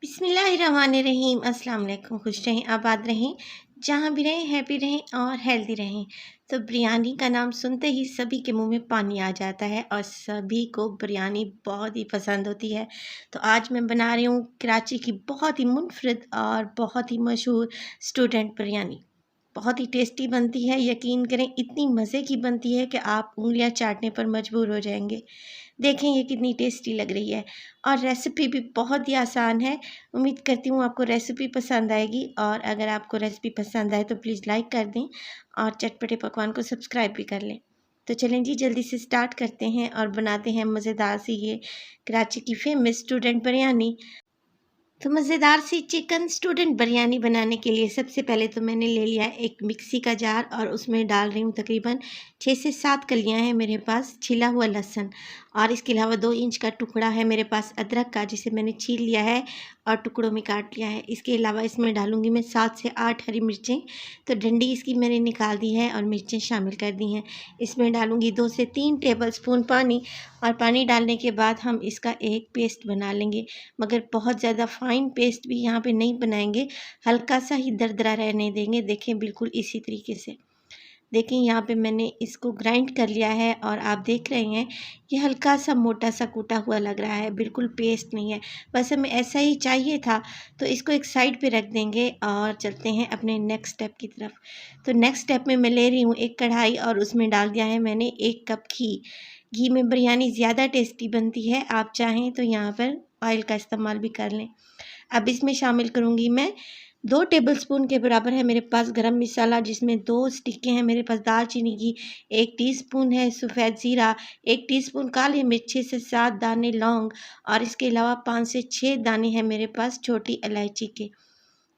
बिस्मिल्लाहिर्रहमानिर्रहीम। अस्सलाम वालेकुम। खुश रहें, आबाद रहें, जहाँ भी रहें हैप्पी रहें और हेल्दी रहें। तो बिरयानी का नाम सुनते ही सभी के मुंह में पानी आ जाता है और सभी को बिरयानी बहुत ही पसंद होती है। तो आज मैं बना रही हूँ कराची की बहुत ही मुनफरिद और बहुत ही मशहूर स्टूडेंट बिरयानी। बहुत ही टेस्टी बनती है, यकीन करें इतनी मज़े की बनती है कि आप उँगलियाँ चाटने पर मजबूर हो जाएंगे। देखें ये कितनी टेस्टी लग रही है और रेसिपी भी बहुत ही आसान है। उम्मीद करती हूँ आपको रेसिपी पसंद आएगी और अगर आपको रेसिपी पसंद आए तो प्लीज़ लाइक कर दें और चटपटे पकवान को सब्सक्राइब भी कर लें। तो चलें जी, जल्दी से स्टार्ट करते हैं और बनाते हैं मज़ेदार सी ये कराची की फेमस स्टूडेंट बिरयानी। तो मज़ेदार सी चिकन स्टूडेंट बिरयानी बनाने के लिए सबसे पहले तो मैंने ले लिया है एक मिक्सी का जार और उसमें डाल रही हूँ तकरीबन 6 से 7 कलियाँ हैं मेरे पास छिला हुआ लहसुन, और इसके अलावा 2 इंच का टुकड़ा है मेरे पास अदरक का, जिसे मैंने छील लिया है और टुकड़ों में काट लिया है। इसके अलावा इसमें डालूंगी मैं 7 से 8 हरी मिर्चें, तो डंडी इसकी मैंने निकाल दी है और मिर्चें शामिल कर दी हैं। इसमें डालूंगी 2 से 3 टेबल स्पून पानी, और पानी डालने के बाद हम इसका एक पेस्ट बना लेंगे, मगर बहुत ज़्यादा फाइन पेस्ट भी यहाँ पे नहीं बनाएंगे, हल्का सा ही दरदरा रहने देंगे। देखें बिल्कुल इसी तरीके से। देखें यहाँ पे मैंने इसको ग्राइंड कर लिया है और आप देख रहे हैं ये हल्का सा मोटा सा कूटा हुआ लग रहा है, बिल्कुल पेस्ट नहीं है। बस हमें ऐसा ही चाहिए था, तो इसको एक साइड पे रख देंगे और चलते हैं अपने नेक्स्ट स्टेप की तरफ। तो नेक्स्ट स्टेप में मैं ले रही हूँ एक कढ़ाई और उसमें डाल दिया है मैंने 1 कप घी। घी में बिरयानी ज़्यादा टेस्टी बनती है, आप चाहें तो यहाँ पर ऑयल का इस्तेमाल भी कर लें। अब इसमें शामिल करूँगी मैं 2 टेबलस्पून के बराबर है मेरे पास गरम मसाला, जिसमें 2 स्टिकें हैं मेरे पास दालचीनी की, 1 टीस्पून है सफ़ेद ज़ीरा, 1 टीस्पून काली मिर्च, 6 से 7 दाने लौंग, और इसके अलावा 5 से 6 दाने हैं मेरे पास छोटी इलायची के।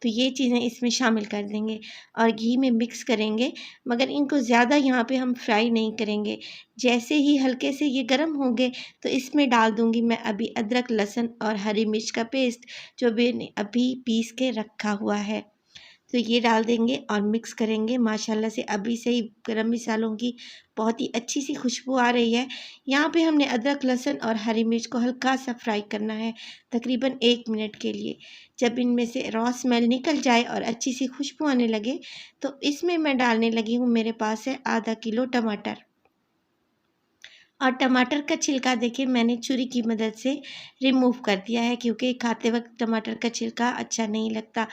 तो ये चीज़ें इसमें शामिल कर देंगे और घी में मिक्स करेंगे, मगर इनको ज़्यादा यहाँ पे हम फ्राई नहीं करेंगे। जैसे ही हल्के से ये गर्म होंगे तो इसमें डाल दूँगी मैं अभी अदरक, लहसुन और हरी मिर्च का पेस्ट, जो मैंने अभी पीस के रखा हुआ है। तो ये डाल देंगे और मिक्स करेंगे। माशाल्लाह से अभी से ही गरम मसालों की बहुत ही अच्छी सी खुशबू आ रही है। यहाँ पे हमने अदरक, लहसुन और हरी मिर्च को हल्का सा फ्राई करना है, तकरीबन 1 मिनट के लिए। जब इनमें से रॉ स्मेल निकल जाए और अच्छी सी खुशबू आने लगे, तो इसमें मैं डालने लगी हूँ, मेरे पास है आधा किलो टमाटर। और टमाटर का छिलका देखिए मैंने छुरी की मदद से रिमूव कर दिया है, क्योंकि खाते वक्त टमाटर का छिलका अच्छा नहीं लगता।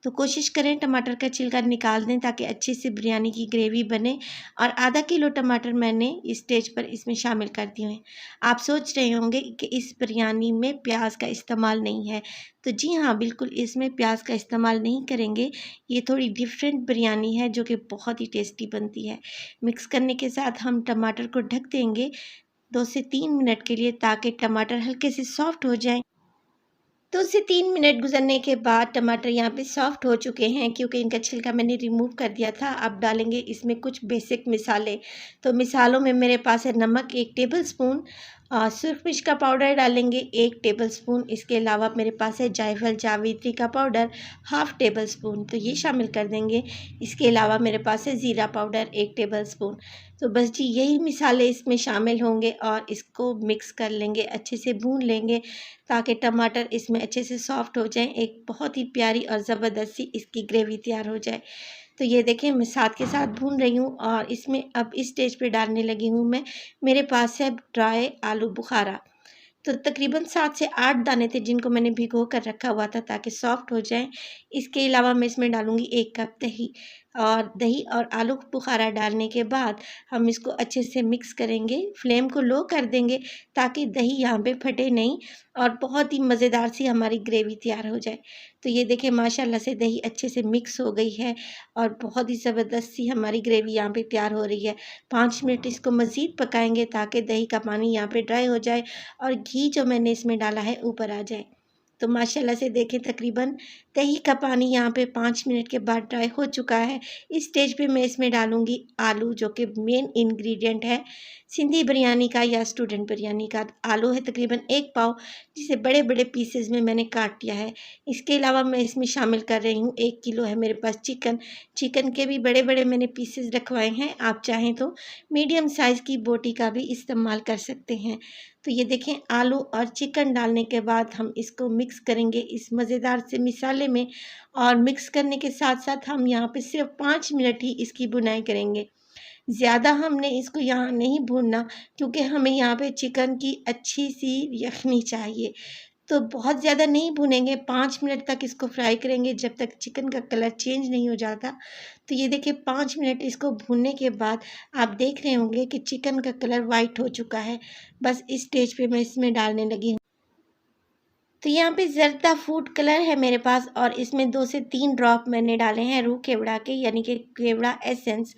तो कोशिश करें टमाटर का छिलका निकाल दें ताकि अच्छे से बिरयानी की ग्रेवी बने। और आधा किलो टमाटर मैंने इस स्टेज पर इसमें शामिल कर दिए हैं। आप सोच रहे होंगे कि इस बिरयानी में प्याज का इस्तेमाल नहीं है, तो जी हाँ, बिल्कुल इसमें प्याज का इस्तेमाल नहीं करेंगे। ये थोड़ी डिफरेंट बिरयानी है जो कि बहुत ही टेस्टी बनती है। मिक्स करने के साथ हम टमाटर को ढक देंगे 2 से 3 मिनट के लिए, ताकि टमाटर हल्के से सॉफ्ट हो जाएँ। 2 से 3 मिनट गुजरने के बाद टमाटर यहाँ पे सॉफ्ट हो चुके हैं, क्योंकि इनका छिलका मैंने रिमूव कर दिया था। अब डालेंगे इसमें कुछ बेसिक मिसाले। तो मिसालों में मेरे पास है नमक 1 टेबलस्पून, सुरख मिर्च का पाउडर डालेंगे 1 टेबलस्पून। इसके अलावा मेरे पास है जायफल जावित्री का पाउडर हाफ़ टेबलस्पून, तो ये शामिल कर देंगे। इसके अलावा मेरे पास है ज़ीरा पाउडर 1 टेबलस्पून। तो बस जी यही मिसाले इसमें शामिल होंगे और इसको मिक्स कर लेंगे, अच्छे से भून लेंगे ताकि टमाटर इसमें अच्छे से सॉफ्ट हो जाएँ। एक बहुत ही प्यारी और ज़बरदस्त सी इसकी ग्रेवी तैयार हो जाए। तो ये देखें मैं साथ के साथ भून रही हूँ और इसमें अब इस स्टेज पे डालने लगी हूँ मैं, मेरे पास है ड्राई आलू बुखारा। तो तकरीबन 7 से 8 दाने थे जिनको मैंने भिगो कर रखा हुआ था ताकि सॉफ्ट हो जाएँ। इसके अलावा मैं इसमें डालूँगी 1 कप दही, और दही और आलू बुखारा डालने के बाद हम इसको अच्छे से मिक्स करेंगे। फ्लेम को लो कर देंगे ताकि दही यहाँ पे फटे नहीं और बहुत ही मज़ेदार सी हमारी ग्रेवी तैयार हो जाए। तो ये देखिए माशाल्लाह से दही अच्छे से मिक्स हो गई है और बहुत ही ज़बरदस्त सी हमारी ग्रेवी यहाँ पे तैयार हो रही है। 5 मिनट इसको मज़ीद पकाएँगे ताकि दही का पानी यहाँ पे ड्राई हो जाए और घी जो मैंने इसमें डाला है ऊपर आ जाए। तो माशाल्लाह से देखें तकरीबन दही का पानी यहाँ पे 5 मिनट के बाद ड्राई हो चुका है। इस स्टेज पे मैं इसमें डालूँगी आलू, जो कि मेन इंग्रेडिएंट है सिंधी बिरयानी का या स्टूडेंट बिरयानी का। आलू है तकरीबन 1 पाव, जिसे बड़े-बड़े पीसेज़ में मैंने काट लिया है। इसके अलावा मैं इसमें शामिल कर रही हूँ 1 किलो है मेरे पास चिकन। चिकन के भी बड़े-बड़े मैंने पीसेज़ रखवाए हैं। आप चाहें तो मीडियम साइज़ की बोटी का भी इस्तेमाल कर सकते हैं। तो ये देखें आलू और चिकन डालने के बाद हम इसको मिक्स करेंगे इस मज़ेदार से मिसाले में। और मिक्स करने के साथ साथ हम यहाँ पे सिर्फ 5 मिनट ही इसकी भुनाई करेंगे। ज़्यादा हमने इसको यहाँ नहीं भूनना, क्योंकि हमें यहाँ पे चिकन की अच्छी सी यखनी चाहिए। तो बहुत ज़्यादा नहीं भूनेंगे, 5 मिनट तक इसको फ्राई करेंगे जब तक चिकन का कलर चेंज नहीं हो जाता। तो ये देखिए 5 मिनट इसको भूनने के बाद आप देख रहे होंगे कि चिकन का कलर वाइट हो चुका है। बस इस स्टेज पे मैं इसमें डालने लगी हूँ। तो यहाँ पे ज़रदा फूड कलर है मेरे पास, और इसमें 2 से 3 ड्रॉप मैंने डाले हैं रूह केवड़ा के, यानी कि केवड़ा एसेंस,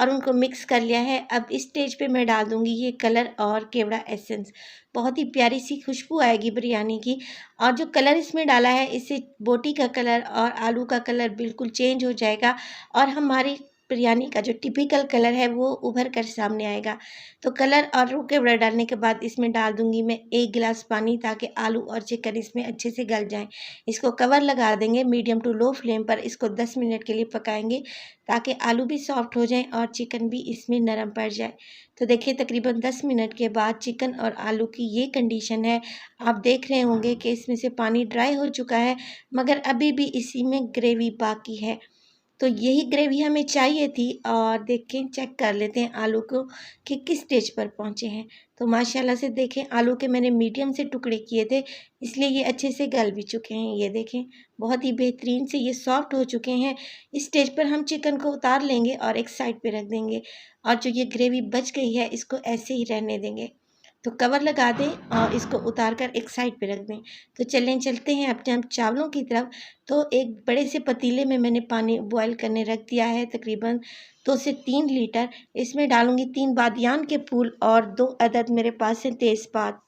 और उनको मिक्स कर लिया है। अब इस स्टेज पे मैं डाल दूँगी ये कलर और केवड़ा एसेंस। बहुत ही प्यारी सी खुशबू आएगी बिरयानी की। और जो कलर इसमें डाला है, इससे बोटी का कलर और आलू का कलर बिल्कुल चेंज हो जाएगा, और हमारी बिरयानी का जो टिपिकल कलर है वो उभर कर सामने आएगा। तो कलर और रूह केवड़ा डालने के बाद इसमें डाल दूंगी मैं 1 गिलास पानी, ताकि आलू और चिकन इसमें अच्छे से गल जाएं। इसको कवर लगा देंगे मीडियम टू लो फ्लेम पर। इसको 10 मिनट के लिए पकाएंगे, ताकि आलू भी सॉफ्ट हो जाएं और चिकन भी इसमें नरम पड़ जाए। तो देखिए तकरीबन 10 मिनट के बाद चिकन और आलू की ये कंडीशन है। आप देख रहे होंगे कि इसमें से पानी ड्राई हो चुका है, मगर अभी भी इसी में ग्रेवी बाकी है। तो यही ग्रेवी हमें चाहिए थी। और देखें, चेक कर लेते हैं आलू को कि किस स्टेज पर पहुंचे हैं। तो माशाल्लाह से देखें, आलू के मैंने मीडियम से टुकड़े किए थे, इसलिए ये अच्छे से गल भी चुके हैं। ये देखें, बहुत ही बेहतरीन से ये सॉफ्ट हो चुके हैं। इस स्टेज पर हम चिकन को उतार लेंगे और एक साइड पे रख देंगे, और जो ये ग्रेवी बच गई है इसको ऐसे ही रहने देंगे। तो कवर लगा दें और इसको उतार कर एक साइड पे रख दें। तो चलते हैं अपने हम चावलों की तरफ। तो एक बड़े से पतीले में मैंने पानी बॉयल करने रख दिया है, तकरीबन 2 से 3 लीटर। इसमें डालूंगी 3 बादियान के फूल और 2 अदद मेरे पास से तेज़पात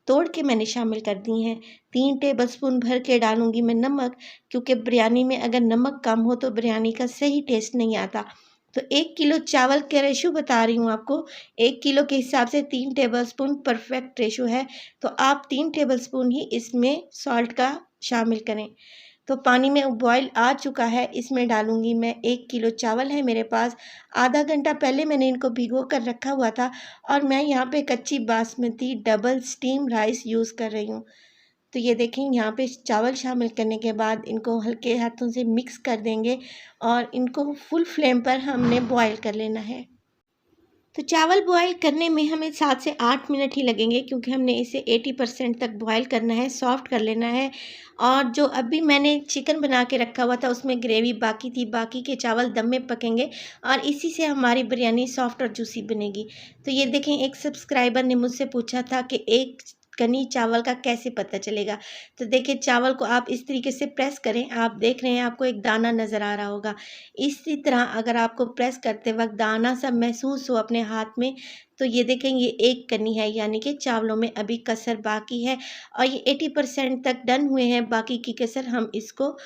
तोड़ के मैंने शामिल कर दी हैं। 3 टेबलस्पून भर के डालूंगी मैं नमक, क्योंकि बिरयानी में अगर नमक कम हो तो बिरयानी का सही टेस्ट नहीं आता। तो 1 किलो चावल के रेशो बता रही हूँ आपको। 1 किलो के हिसाब से 3 टेबलस्पून परफेक्ट रेशो है। तो आप 3 टेबलस्पून ही इसमें सॉल्ट का शामिल करें। तो पानी में बॉयल आ चुका है, इसमें डालूंगी मैं 1 किलो चावल है मेरे पास। आधा घंटा पहले मैंने इनको भिगो कर रखा हुआ था, और मैं यहाँ पे कच्ची basmati double steam rice use कर रही हूँ। तो ये देखें, यहाँ पे चावल शामिल करने के बाद इनको हल्के हाथों से मिक्स कर देंगे, और इनको फुल फ्लेम पर हमने बॉयल कर लेना है। तो चावल बॉयल करने में हमें 7 से 8 मिनट ही लगेंगे, क्योंकि हमने इसे 80% तक बॉयल करना है, सॉफ्ट कर लेना है। और जो अभी मैंने चिकन बना के रखा हुआ था उसमें ग्रेवी बाकी थी, बाकी के चावल दम में पकेंगे, और इसी से हमारी बिरयानी सॉफ्ट और जूसी बनेगी। तो ये देखें, एक सब्सक्राइबर ने मुझसे पूछा था कि एक कनी चावल का कैसे पता चलेगा। तो देखिए, चावल को आप इस तरीके से प्रेस करें। आप देख रहे हैं, आपको एक दाना नज़र आ रहा होगा। इसी तरह अगर आपको प्रेस करते वक्त दाना सा महसूस हो अपने हाथ में, तो ये देखें, ये एक कनी है, यानी कि चावलों में अभी कसर बाकी है, और ये 80% तक डन हुए हैं। बाकी की कसर हम इसको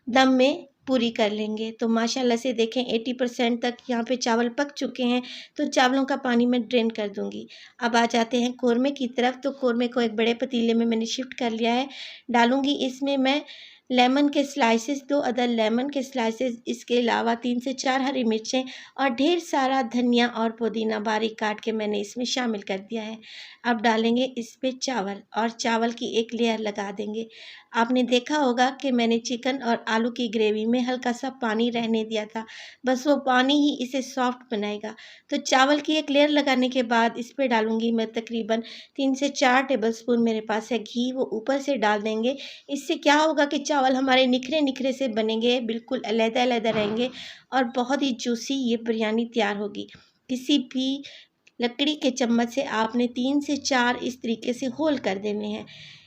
दम में पूरी कर लेंगे। तो माशाल्लाह से देखें, 80% तक यहाँ पे चावल पक चुके हैं। तो चावलों का पानी मैं ड्रेन कर दूंगी। अब आ जाते हैं कोरमे की तरफ। तो कोरमे को एक बड़े पतीले में मैंने शिफ्ट कर लिया है। डालूंगी इसमें मैं लेमन के स्लाइसेस, 2 अदद लेमन के स्लाइसेस, इसके अलावा 3 से 4 हरी मिर्चें, और ढेर सारा धनिया और पुदीना बारीक काट के मैंने इसमें शामिल कर दिया है। अब डालेंगे इस पे चावल, और चावल की एक लेयर लगा देंगे। आपने देखा होगा कि मैंने चिकन और आलू की ग्रेवी में हल्का सा पानी रहने दिया था, बस वो पानी ही इसे सॉफ्ट बनाएगा। तो चावल की एक लेयर लगाने के बाद इस पर डालूंगी मैं तकरीबन 3 से 4 टेबलस्पून मेरे पास है घी, वो ऊपर से डाल देंगे। इससे क्या होगा कि चावल हमारे निखरे निखरे से बनेंगे, बिल्कुल अलग-अलग रहेंगे, और बहुत ही जूसी ये बिरयानी तैयार होगी। किसी भी लकड़ी के चम्मच से आपने 3 से 4 इस तरीके से होल कर देने हैं।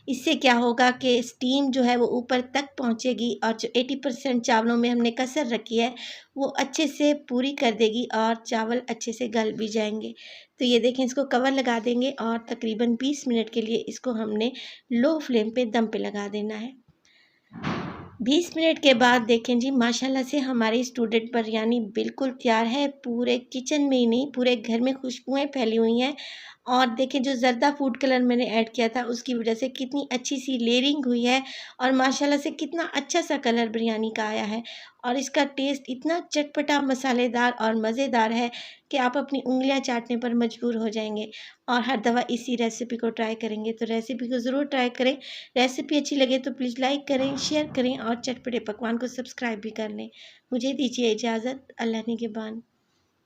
इससे क्या होगा कि स्टीम जो है वो ऊपर तक पहुंचेगी, और जो 80% चावलों में हमने कसर रखी है वो अच्छे से पूरी कर देगी, और चावल अच्छे से गल भी जाएंगे। तो ये देखें, इसको कवर लगा देंगे, और तकरीबन 20 मिनट के लिए इसको हमने लो फ्लेम पे दम पे लगा देना है। 20 मिनट के बाद देखें जी, माशाल्लाह से हमारी स्टूडेंट बिरयानी बिल्कुल तैयार है। पूरे किचन में ही नहीं, पूरे घर में खुशबुएं फैली हुई हैं, और देखिए जो ज़र्दा फूड कलर मैंने ऐड किया था उसकी वजह से कितनी अच्छी सी लेयरिंग हुई है और माशाल्लाह से कितना अच्छा सा कलर बिरयानी का आया है। और इसका टेस्ट इतना चटपटा, मसालेदार और मज़ेदार है कि आप अपनी उँगलियाँ चाटने पर मजबूर हो जाएँगे और हर दफ़ा इसी रेसिपी को ट्राई करेंगे। तो रेसिपी को ज़रूर ट्राई करें। रेसिपी अच्छी लगे तो प्लीज़ लाइक करें, शेयर करें और चटपटे पकवान को सब्सक्राइब भी कर लें। मुझे दीजिए इजाज़त। अल्लाह निगहबान।